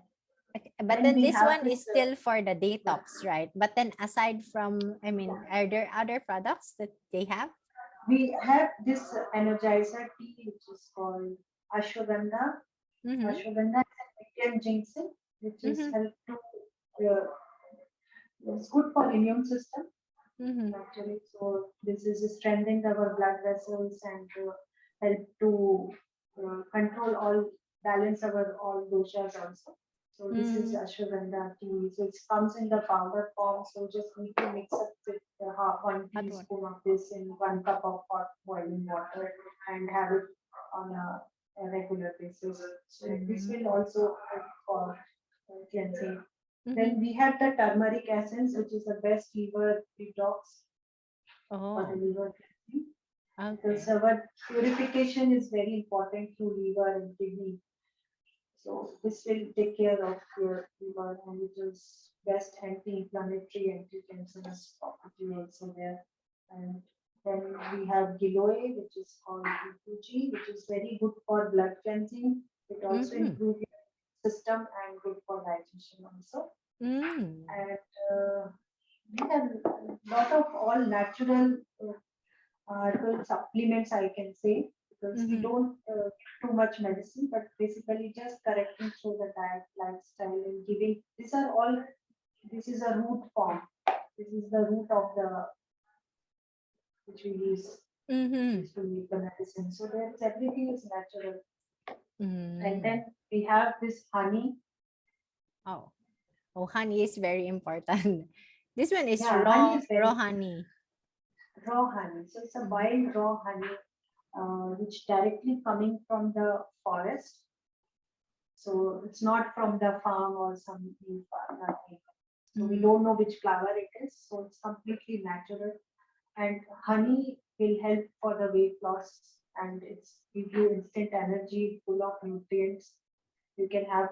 Okay, but then then we this have one is this, still for the yeah, detox, right? But then aside from, I mean, yeah. are there other products that they have? We have this energizer tea, which is called ashwagandha. Mm-hmm. Ashwagandha is an Indian ginseng, which is Mm-hmm. help to, uh, it's good for immune system Mm-hmm. actually. So this is strengthening our blood vessels and help to control all, balance our all doshas also. So this is Mm, ashwagandha tea. So it comes in the powder form. So just need to mix up with half one hot one. teaspoon of this in 1 cup of hot boiling water and have it on a regular basis. So this Mm-hmm. will also help for cleansing. Mm-hmm. Then we have the turmeric essence, which is the best liver detox for the Oh, liver cleansing. Because okay. our purification is very important through liver and kidney. So this will take care of your liver, and it is best anti-inflammatory, anti-cancerous property also there. And then we have giloy, which is called E2G, which is very good for blood cleansing. It also Mm-hmm. improves your system and good for digestion also. Mm. And we have a lot of all natural herbal supplements, I can say, because we Mm-hmm. don't too much medicine, but basically just correcting through the diet, lifestyle, and giving. These are all. This is a root form. This is the root of the which we Mm-hmm. use to make the medicine. So there is everything is natural. And Mm. then we have this honey. Oh. Oh, honey is very important. This one is Yeah, honey is raw very honey. raw honey. So it's a Mm-hmm. wild raw honey, which directly coming from the forest. So it's not from the farm or some farm, nothing. So we Mm-hmm. don't know which flower it is. So it's completely natural. And honey will help for the weight loss, and it's give you instant energy, full of nutrients. You can have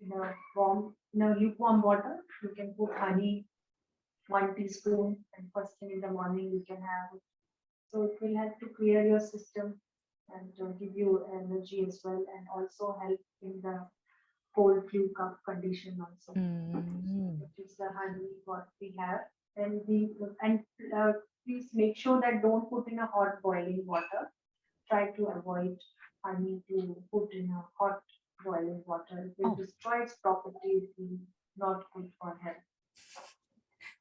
in a lukewarm water. You can put honey, 1 teaspoon, and first thing in the morning you can have it. So it will help to clear your system and give you energy as well, and also help in the cold flu cough condition also. So Mm-hmm. which is the honey what we have. And we and uh, please make sure that don't put in a hot boiling water. Try to avoid honey to put in a hot boiling water. It will Oh, destroy its property. It will not good for health.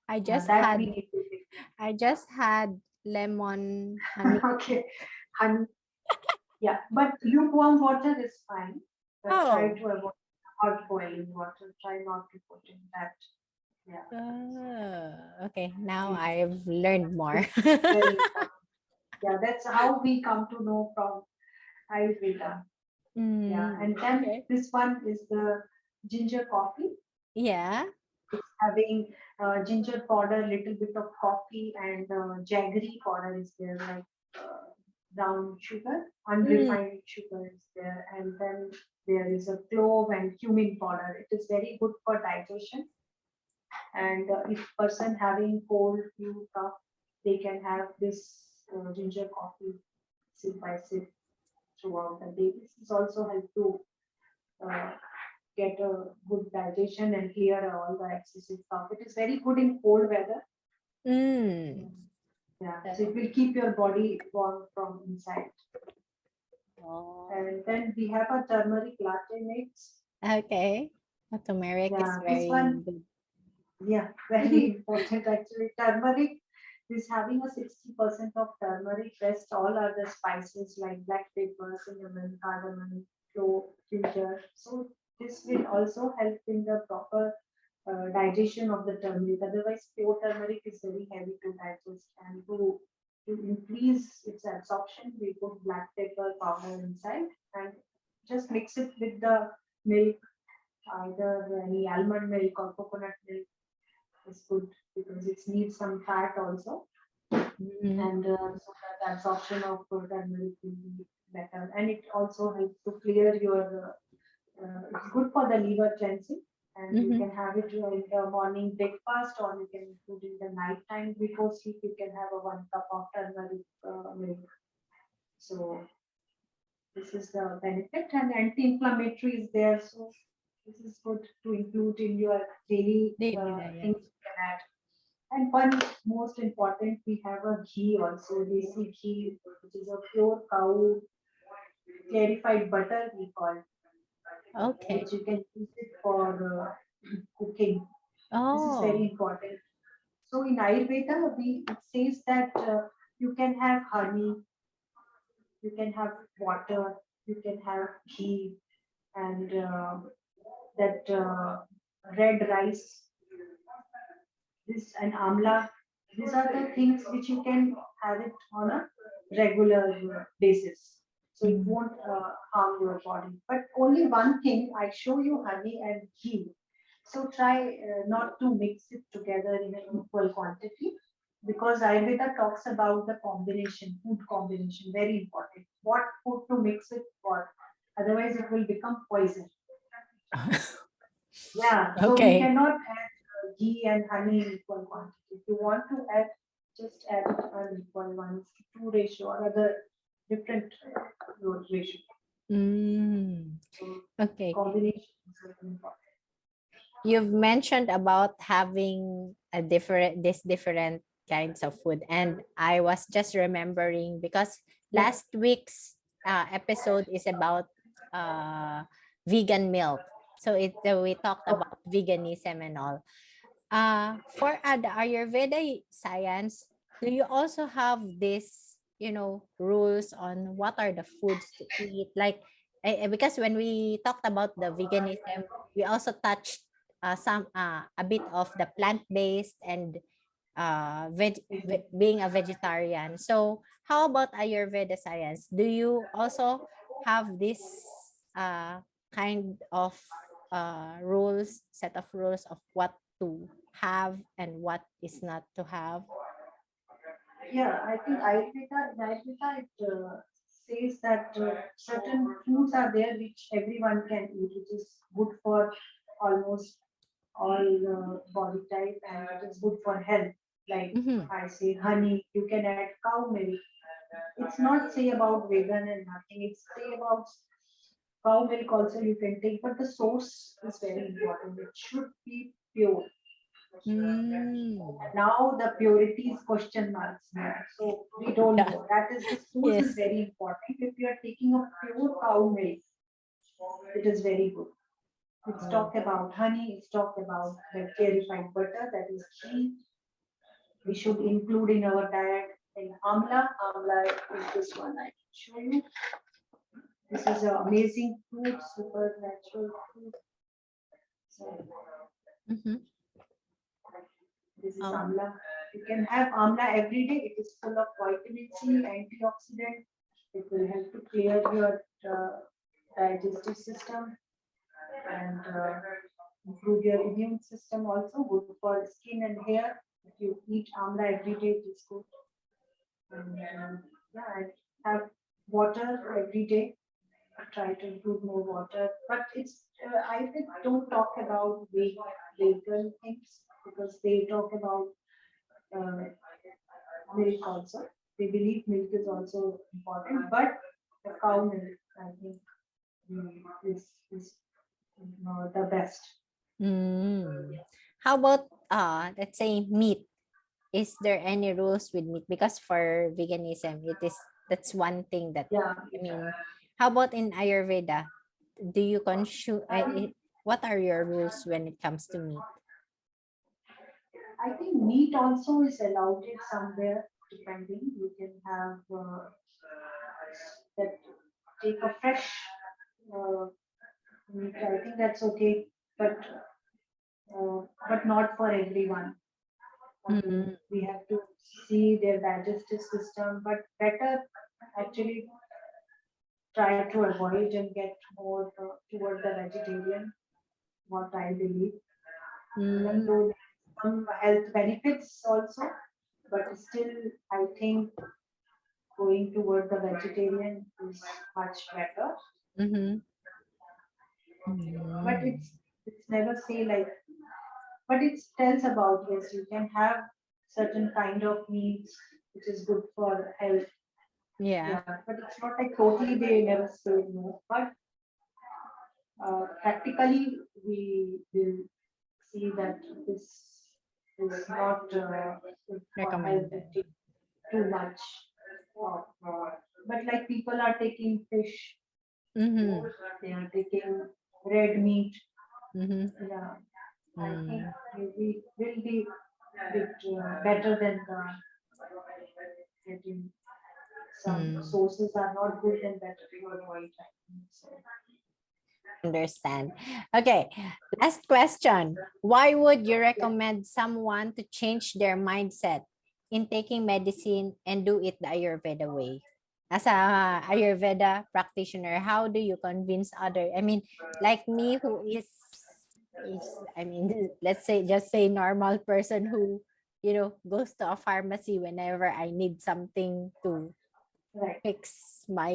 I Yeah, just that we had need to take. I just had lemon honey. Okay, honey. Yeah, but lukewarm water is fine. But try Oh. to avoid hot boiling water. Try not to put in that. Yeah, Okay. Now it's, I've learned more. it's very important. Yeah, that's how we come to know from Ayurveda. Yeah, and then Okay. this one is the ginger coffee. Yeah. It's having ginger powder, little bit of coffee, and jaggery powder is there, like brown sugar, Mm. unrefined sugar is there, and then there is a clove and cumin powder. It is very good for digestion, and if person having cold, flu, cough, they can have this ginger coffee sip by sip throughout the day. This is also help to uh, get a good digestion and clear all the excessive stuff. It is very good in cold weather. Yeah, so it will keep your body warm from inside. And then we have a turmeric latte mix. Okay. Turmeric is This very one, good. yeah, very important actually. Turmeric is having a 60% of turmeric. Rest all other spices like black pepper, cinnamon, cardamom, clove, ginger. So this will also help in the proper digestion of the turmeric. Otherwise, pure turmeric is very heavy to digest, and to increase its absorption, we put black pepper powder inside and just mix it with the milk, either any almond milk or coconut milk is good because it needs some fat also, and so that the absorption of turmeric will be better, and it also helps to clear your. It's good for the liver cleansing, and you can have it in the morning breakfast, or you can put in the night time before sleep. You can have a 1 cup of turmeric milk. So this is the benefit, and anti-inflammatory is there. So this is good to include in your daily things you can add. And one most important, we have a ghee also, desi ghee, which is a pure cow clarified butter we call, which you can use it for cooking. This is very important. So in Ayurveda, it says that you can have honey, you can have water, you can have ghee, and that red rice, this and amla. These are the things which you can have it on a regular basis. So it won't harm your body. But only one thing, I show you honey and ghee. So try not to mix it together in an equal quantity, because Ayurveda talks about the combination, food combination, very important. What food to mix it for? Otherwise, it will become poison. Yeah, so we cannot add ghee and honey in equal quantity. If you want to add, just add it an equal 1:2 ratio or other different ratio. Okay. Combination is very important. You've mentioned about having different kinds of food, and I was just remembering because last week's episode is about vegan milk. So we talked about veganism and all. For the Ayurveda science, do you also have this, rules on what are the foods to eat? Like, because when we talked about the veganism, we also touched a bit of the plant-based and being a vegetarian. So how about Ayurveda science? Do you also have this kind of set of rules of what to have and what is not to have? Yeah, I think in Ayurveda it says that certain foods are there which everyone can eat, which is good for almost all body type, and it is good for health. Like I say, honey, you can add cow milk. It's not say about vegan and nothing. It's say about cow milk also you can take, but the source is very important. It should be pure. Now the purity is question marks now. So we don't know. That is the source is very important. If you are taking a pure cow milk, it is very good. It's talked about honey, it's talked about the clarified butter, that is ghee. We should include in our diet. And amla, amla is this one I can show you. This is an amazing fruit, super natural fruit. So, this is amla. You can have amla every day. It is full of vitamin C, antioxidant. It will help to clear your digestive system and improve your immune system. Also good for skin and hair. If you eat amla every day, it is good. And yeah, I have water every day. I try to include more water, but it's I don't talk about vegan things because they talk about uh, milk also. They believe milk is also important, but the cow milk I think is the best. How about let's say meat? Is there any rules with meat? Because for veganism, that's one thing that Yeah, I mean. How about in Ayurveda? Do you consume? What are your rules when it comes to meat? I think meat also is allowed it somewhere, depending. You can have that take a fresh meat. I think that's okay, but not for everyone. I mean, Mm-hmm. we have to see their digestive system, but better actually try to avoid and get more toward the vegetarian, what I believe. Even though there are some health benefits also, but still, I think going toward the vegetarian is much better. Mm-hmm. But it's never say like, but it tells about yes, you can have certain kind of meats which is good for health. Yeah. Yeah, but it's not like totally they never say no. But practically, we will see that this is not good for health. Recommended. It takes too much. Of, but like people are taking fish, Mm-hmm. they are taking red meat. Mm-hmm. Yeah, I think Mm. we will be bit better than the getting some Mm. sources are not good and better to avoid. I think so. Understand. Okay, last question. Why would you Yeah. recommend someone to change their mindset in taking medicine and do it the Ayurveda way? As a Ayurveda practitioner, how do you convince other? I mean, like me who is I mean, let's say just say normal person who, goes to a pharmacy whenever I need something to Right. fix my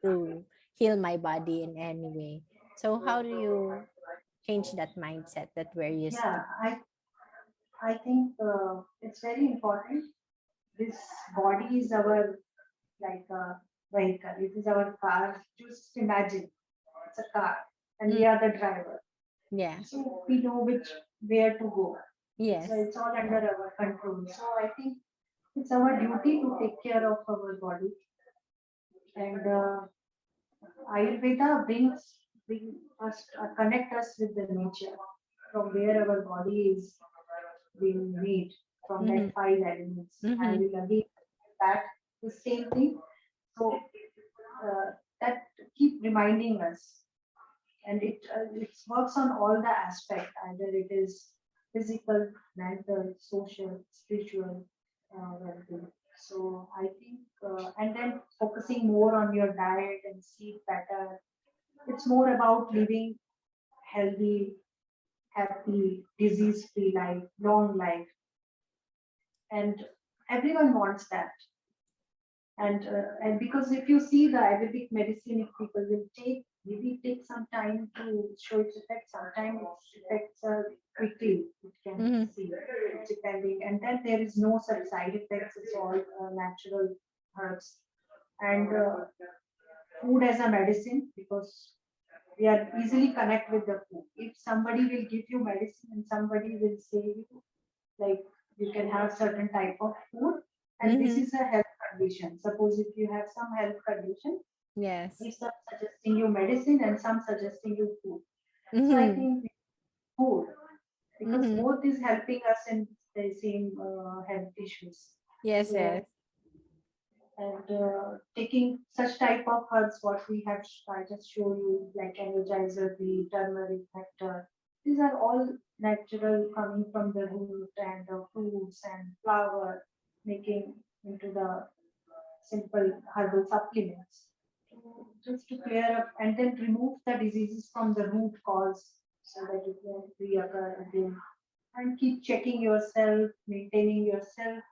to heal my body in any way. So how do you change that mindset that we're used to? Yeah, I think it's very important. This body is our like vehicle. It is our car. Just imagine it's a car, and we Mm, are the driver. yeah. So we know which where to go. Yes. It's all under our control. So I think it's our duty to take care of our body. And Ayurveda bring us connect us with the nature from where our body is being made from Mm-hmm. that five elements. I Mm-hmm. will again back the same thing. So that keep reminding us, and it works on all the aspect. Either it is physical, mental, social, spiritual well-being. So I think, and then focusing more on your diet and sleep better. It's more about living healthy, happy, disease-free life, long life, and everyone wants that. And because if you see the Ayurvedic medicine, if people will take maybe take some time to show its effects. Sometimes its effects are quickly it can Mm-hmm. see depending, and then there is no such side effects. It's all natural herbs and food as a medicine because we are easily connect with the food. If somebody will give you medicine and somebody will say you like you can have certain type of food and this Mm-hmm. is a health condition. Suppose if you have some health condition, Yes. if some suggesting you medicine and some suggesting you food. So I Mm-hmm. think food because Mm-hmm. both is helping us in the same health issues. Yes, yes. So and taking such type of herbs what we have I just show you like energizer the turmeric nectar, these are all natural coming from the root and the fruits and flower making into the simple herbal supplements just to clear up and then remove the diseases from the root cause so that it won't reoccur again and keep checking yourself maintaining yourself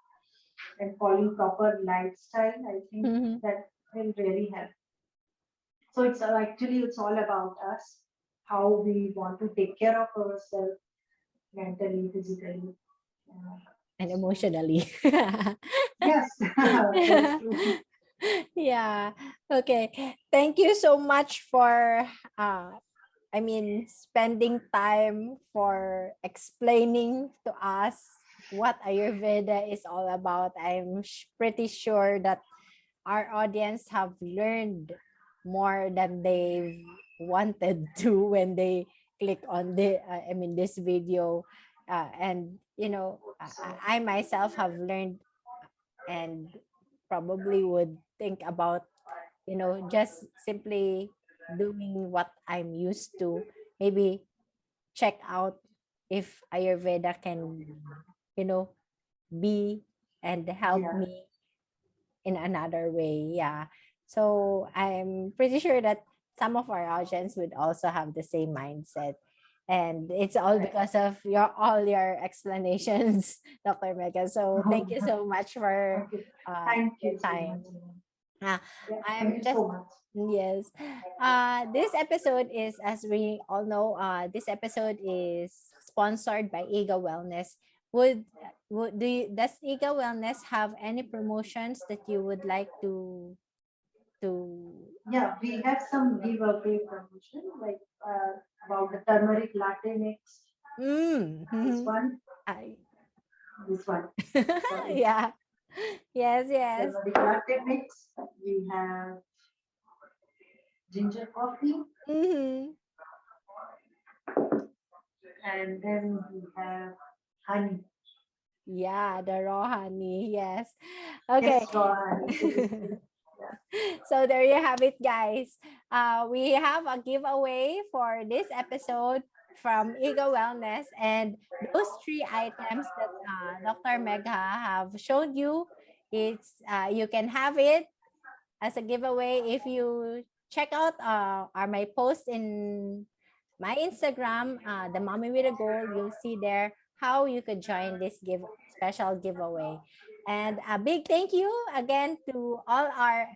and following proper lifestyle, I think Mm-hmm. that will really help. So it's actually it's all about us, how we want to take care of ourselves mentally, physically. Uh, And so emotionally. yes, that's true. Yeah. Okay. Thank you so much for uh spending time for explaining to us what Ayurveda is all about. I'm pretty sure that our audience have learned more than they wanted to when they click on this video. And I myself have learned and probably would think about just simply doing what I'm used to. Maybe check out if Ayurveda can you know be and help Yeah. me in another way. Yeah. So I'm pretty sure that some of our audience would also have the same mindset. And it's all because of all your explanations, Dr. Megha. So thank you so much for Okay. Thank your you so much. time. Uh, Yeah, thank I'm you just so much. Yes. This episode is, as we all know, this episode is sponsored by EGA Wellness. Does EGA Wellness have any promotions that you would like to Yeah, we have some giveaway promotion like about the turmeric latte mix. This mm. one, I this one. Sorry, yeah. Yes, yes. turmeric latte mix. We have ginger coffee, Mm-hmm. and then we have honey. Yeah, the raw honey. Yes. Okay. Yes, raw honey. Yeah. So there you have it, guys. We have a giveaway for this episode from Ego Wellness, and those three items that Dr. Megha have showed you, it's you can have it as a giveaway if you check out my post in my Instagram, the Mommy with a Goal. You'll see there how you could join this special giveaway. And a big thank you again to all our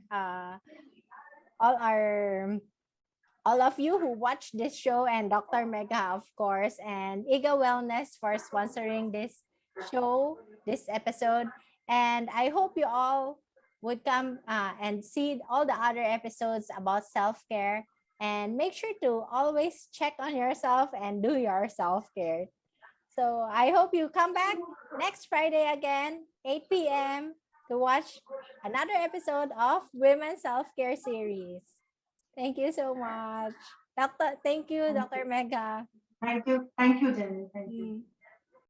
all of you who watch this show, and Dr. Megha, of course, and Iga Wellness for sponsoring this show, this episode. And I hope you all would come and see all the other episodes about self-care, and make sure to always check on yourself and do your self-care. So I hope you come back next Friday again, 8 p.m., to watch another episode of Women's Self-Care Series. Thank you so much. Thank you, Thank you. Dr. Megha. Thank you. Thank you, Jenny. Thank you.